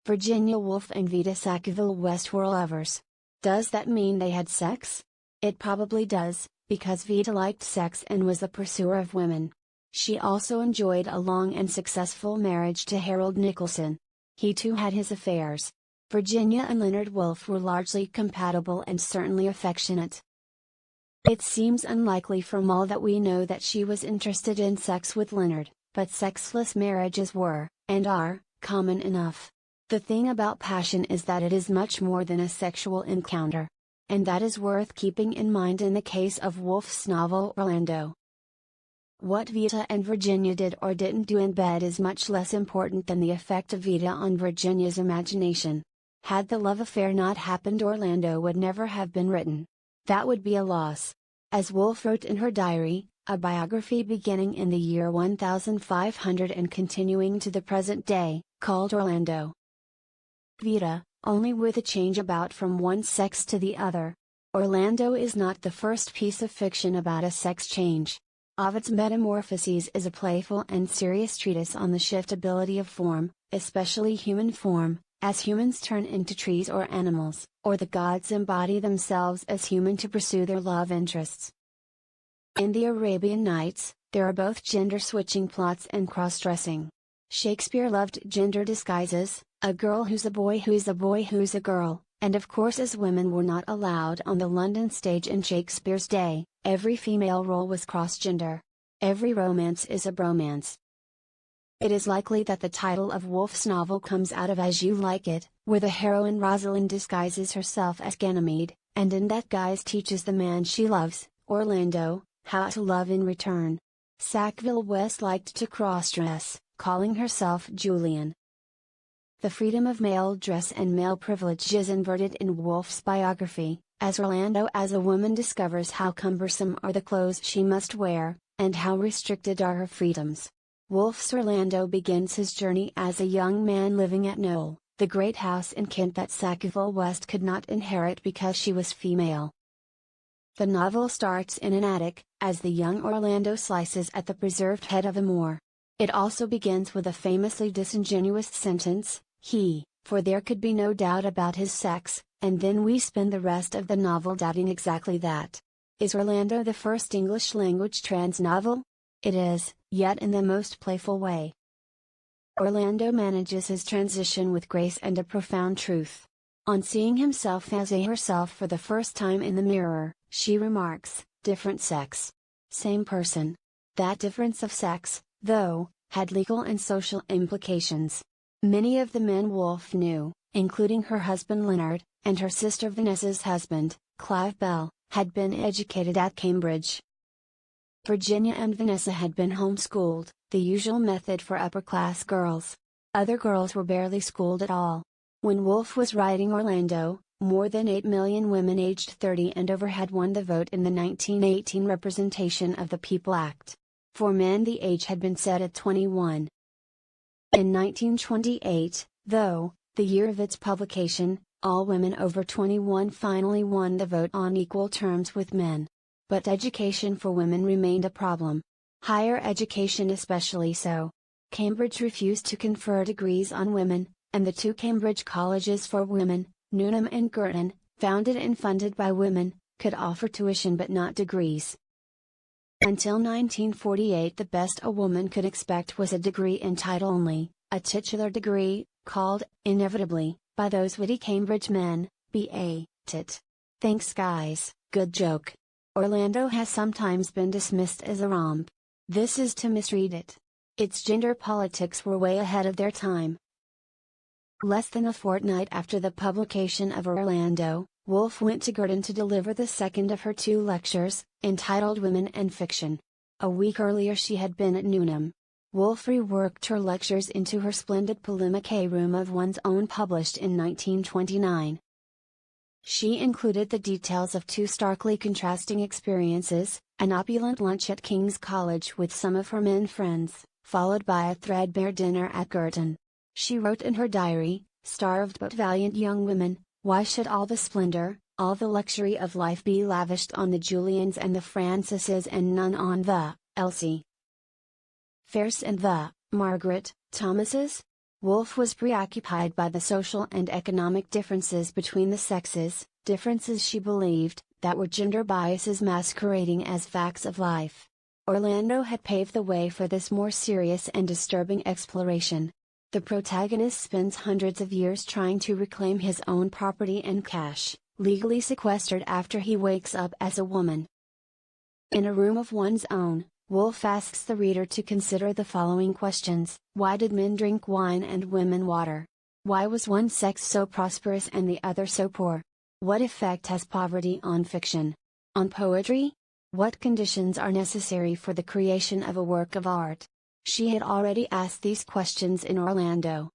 Virginia Woolf and Vita Sackville West were lovers. Does that mean they had sex? It probably does, because Vita liked sex and was a pursuer of women. She also enjoyed a long and successful marriage to Harold Nicholson. He too had his affairs. Virginia and Leonard Woolf were largely compatible and certainly affectionate. It seems unlikely from all that we know that she was interested in sex with Leonard, but sexless marriages were, and are, common enough. The thing about passion is that it is much more than a sexual encounter. And that is worth keeping in mind in the case of Woolf's novel Orlando. What Vita and Virginia did or didn't do in bed is much less important than the effect of Vita on Virginia's imagination. Had the love affair not happened, Orlando would never have been written. That would be a loss. As Woolf wrote in her diary, a biography beginning in the year 1500 and continuing to the present day, called Orlando Vita, only with a change about from one sex to the other. Orlando is not the first piece of fiction about a sex change. Ovid's Metamorphoses is a playful and serious treatise on the shiftability of form, especially human form, as humans turn into trees or animals, or the gods embody themselves as human to pursue their love interests. In the Arabian Nights, there are both gender-switching plots and cross-dressing. Shakespeare loved gender disguises, a girl who's a boy who's a boy who's a girl, and of course as women were not allowed on the London stage in Shakespeare's day, every female role was cross-gender. Every romance is a bromance. It is likely that the title of Woolf's novel comes out of As You Like It, where the heroine Rosalind disguises herself as Ganymede, and in that guise teaches the man she loves, Orlando, how to love in return. Sackville West liked to cross-dress, calling herself Julian. The freedom of male dress and male privilege is inverted in Woolf's biography, as Orlando as a woman discovers how cumbersome are the clothes she must wear, and how restricted are her freedoms. Woolf's Orlando begins his journey as a young man living at Knowle, the great house in Kent that Sackville West could not inherit because she was female. The novel starts in an attic, as the young Orlando slices at the preserved head of a moor. It also begins with a famously disingenuous sentence, for there could be no doubt about his sex, and then we spend the rest of the novel doubting exactly that. Is Orlando the first English-language trans novel? It is, yet in the most playful way. Orlando manages his transition with grace and a profound truth. On seeing himself as a herself for the first time in the mirror, she remarks, different sex. Same person. That difference of sex, though, had legal and social implications. Many of the men Woolf knew, including her husband Leonard, and her sister Vanessa's husband, Clive Bell, had been educated at Cambridge. Virginia and Vanessa had been homeschooled, the usual method for upper-class girls. Other girls were barely schooled at all. When Woolf was writing Orlando, more than 8 million women aged 30 and over had won the vote in the 1918 Representation of the People Act. For men the age had been set at 21. In 1928, though, the year of its publication, all women over 21 finally won the vote on equal terms with men. But education for women remained a problem. Higher education especially so. Cambridge refused to confer degrees on women, and the two Cambridge colleges for women, Newnham and Girton, founded and funded by women, could offer tuition but not degrees. Until 1948 the best a woman could expect was a degree in title only, a titular degree, called, inevitably, by those witty Cambridge men, B.A. Tit. Thanks guys, good joke. Orlando has sometimes been dismissed as a romp. This is to misread it. Its gender politics were way ahead of their time. Less than a fortnight after the publication of Orlando, Woolf went to Girton to deliver the second of her 2 lectures, entitled Women and Fiction. A week earlier she had been at Newnham. Woolf reworked her lectures into her splendid polemique room of one's own published in 1929. She included the details of 2 starkly contrasting experiences, an opulent lunch at King's College with some of her men friends, followed by a threadbare dinner at Girton. She wrote in her diary, starved but valiant young women, why should all the splendor, all the luxury of life be lavished on the Julians and the Francises and none on the Elsie Fairs and the Margaret Thomases? Woolf was preoccupied by the social and economic differences between the sexes, differences she believed, that were gender biases masquerading as facts of life. Orlando had paved the way for this more serious and disturbing exploration. The protagonist spends hundreds of years trying to reclaim his own property and cash, legally sequestered after he wakes up as a woman. In a room of one's own, Woolf asks the reader to consider the following questions. Why did men drink wine and women water? Why was one sex so prosperous and the other so poor? What effect has poverty on fiction? On poetry? What conditions are necessary for the creation of a work of art? She had already asked these questions in Orlando.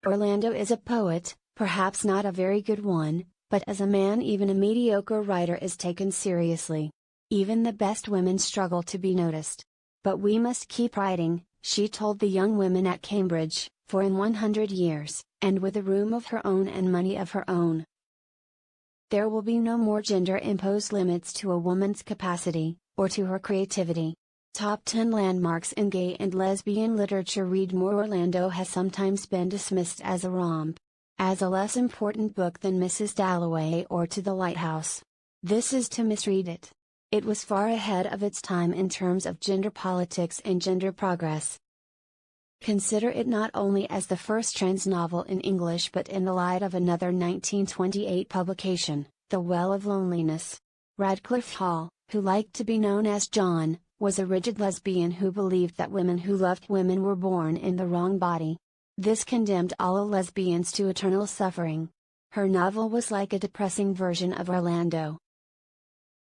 Orlando is a poet, perhaps not a very good one, but as a man even a mediocre writer is taken seriously. Even the best women struggle to be noticed. But we must keep writing, she told the young women at Cambridge, for in 100 years, and with a room of her own and money of her own, there will be no more gender-imposed limits to a woman's capacity, or to her creativity. Top 10 landmarks in gay and lesbian literature. Read more. Orlando has sometimes been dismissed as a romp, as a less important book than Mrs. Dalloway or To the Lighthouse. This is to misread it. It was far ahead of its time in terms of gender politics and gender progress. Consider it not only as the first trans novel in English but in the light of another 1928 publication, The Well of Loneliness. Radcliffe Hall, who liked to be known as John, was a rigid lesbian who believed that women who loved women were born in the wrong body. This condemned all lesbians to eternal suffering. Her novel was like a depressing version of Orlando.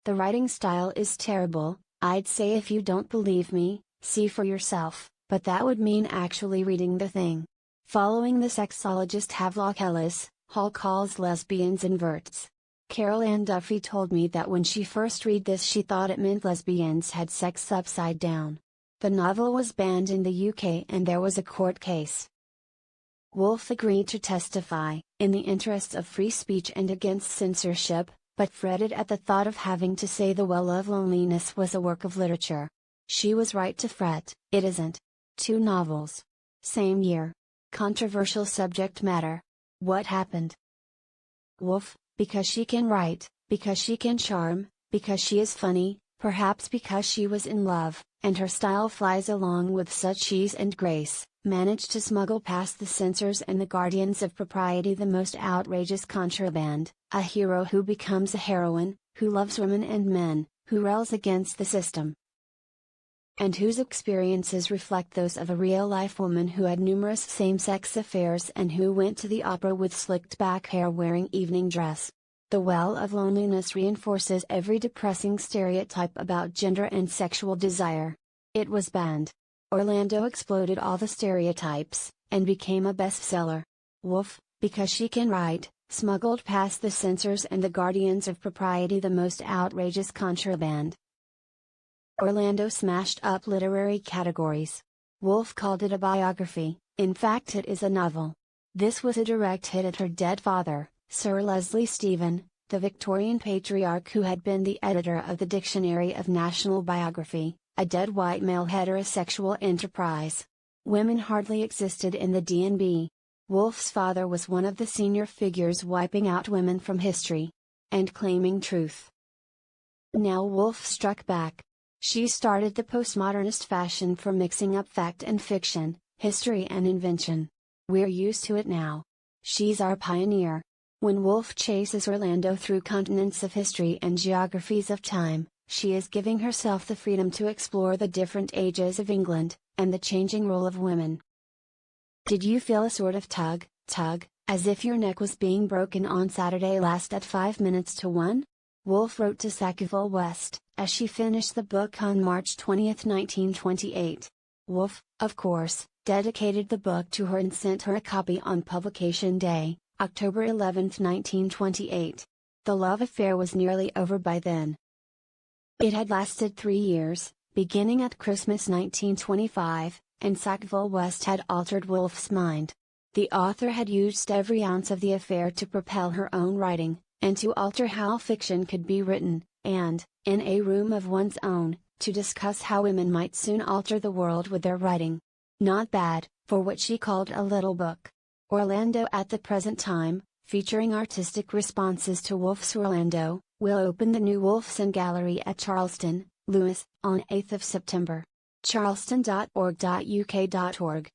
The writing style is terrible. I'd say if you don't believe me, see for yourself, but that would mean actually reading the thing. Following the sexologist Havelock Ellis, Hall calls lesbians inverts. Carol Ann Duffy told me that when she first read this she thought it meant lesbians had sex upside down. The novel was banned in the UK and there was a court case. Woolf agreed to testify, in the interests of free speech and against censorship, but fretted at the thought of having to say The Well of Loneliness was a work of literature. She was right to fret, it isn't. 2 novels. Same year. Controversial subject matter. What happened? Woolf, because she can write, because she can charm, because she is funny, perhaps because she was in love, and her style flies along with such ease and grace, managed to smuggle past the censors and the guardians of propriety the most outrageous contraband, a hero who becomes a heroine, who loves women and men, who rails against the system, and whose experiences reflect those of a real-life woman who had numerous same-sex affairs and who went to the opera with slicked-back hair wearing evening dress. The Well of Loneliness reinforces every depressing stereotype about gender and sexual desire. It was banned. Orlando exploded all the stereotypes, and became a bestseller. Woolf, because she can write, smuggled past the censors and the guardians of propriety the most outrageous contraband. Orlando smashed up literary categories. Woolf called it a biography, in fact it is a novel. This was a direct hit at her dead father, Sir Leslie Stephen, the Victorian patriarch who had been the editor of the Dictionary of National Biography, a dead white male heterosexual enterprise. Women hardly existed in the D&B. Woolf's father was one of the senior figures wiping out women from history and claiming truth. Now Woolf struck back. She started the postmodernist fashion for mixing up fact and fiction, history and invention. We're used to it now. She's our pioneer. When Woolf chases Orlando through continents of history and geographies of time, she is giving herself the freedom to explore the different ages of England, and the changing role of women. Did you feel a sort of tug, as if your neck was being broken on Saturday last at 5 minutes to 1? Woolf wrote to Sackville West, as she finished the book on March 20, 1928. Woolf, of course, dedicated the book to her and sent her a copy on publication day, October 11, 1928. The love affair was nearly over by then. It had lasted 3 years, beginning at Christmas 1925, and Sackville West had altered Woolf's mind. The author had used every ounce of the affair to propel her own writing, and to alter how fiction could be written, and, in a room of one's own, to discuss how women might soon alter the world with their writing. Not bad, for what she called a little book. Orlando at the present time, featuring artistic responses to Woolfs Orlando, will open the new Woolfs Gallery at Charleston, Lewis, on 8th of September. charleston.org.uk.org